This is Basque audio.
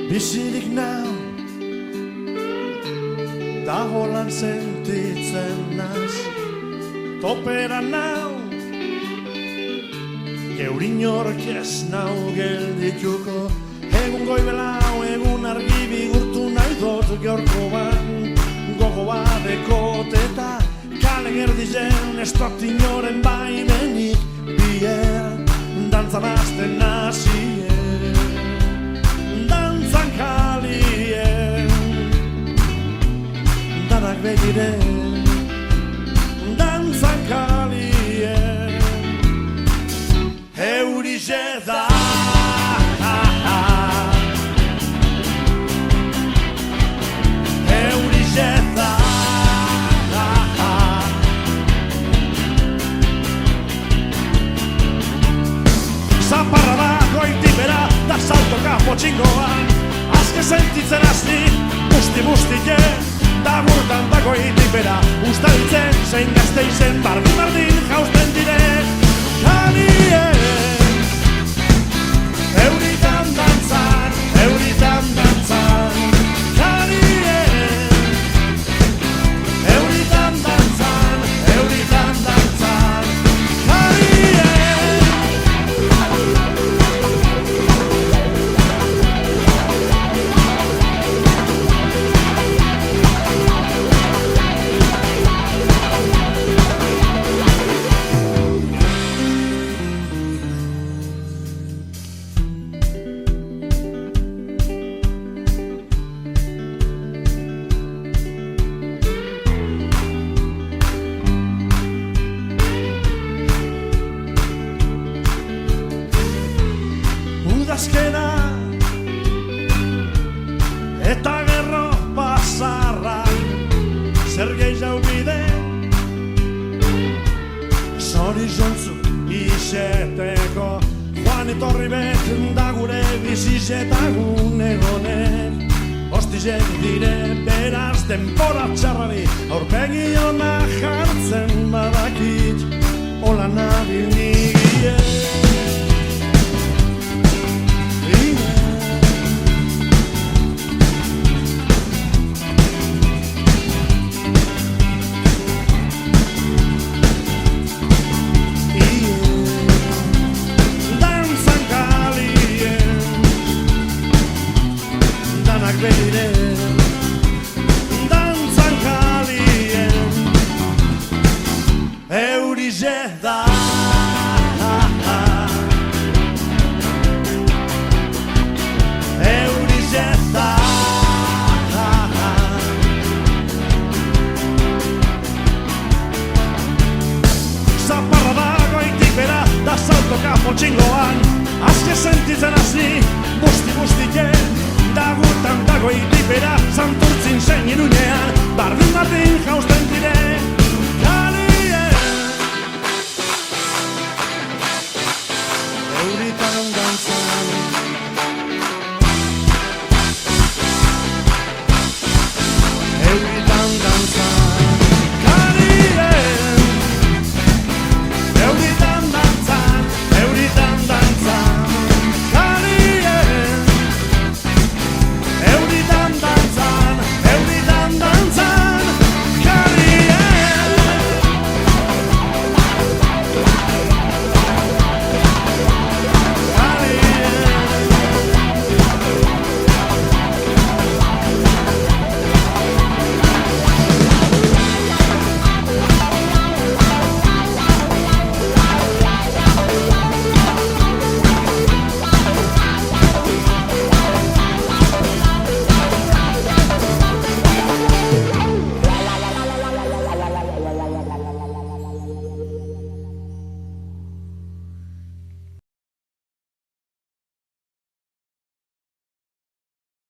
Bizirik nau, da holan sentitzen naz, topera nau, geurin horrek ez nau geldituko, egun goibelau, egun argi bigurtu nahi dut gaurkoan, gogo badekot eta kale gerdizen ez dut inoren baimenik bier, dantzan hasten nazien. Kalien, danak begiren, dantzan kalien, eurixe da. Eurixe da. Zaparra da, goitibera, da salto kapo txingoan, azke sentitzen hasti, busti-bustike, da burtan dago itipera, ustaritzen, zein gazteizen, bardin jausten dire, kalien. Euritan dantzan, kalien. Euritan dantzan, kalien. Udazkena eta gerro pasarra, zer gehiago bide zorizontzu izeteko, joan etorri bet da gure bizizetagun egonen, ostizek dire beraz denbora txarrari aurpegi ona jartzen badakit, hola nabil nigien. Dantzan kalien, eurixe da. Eurixe da. Zaparra da goitipera, da salto kapo txingoan, azke sentitzen hasi, busti-bustike, da gurtan dago itipera, santurtzin zein iruñean, bardin jausten dire.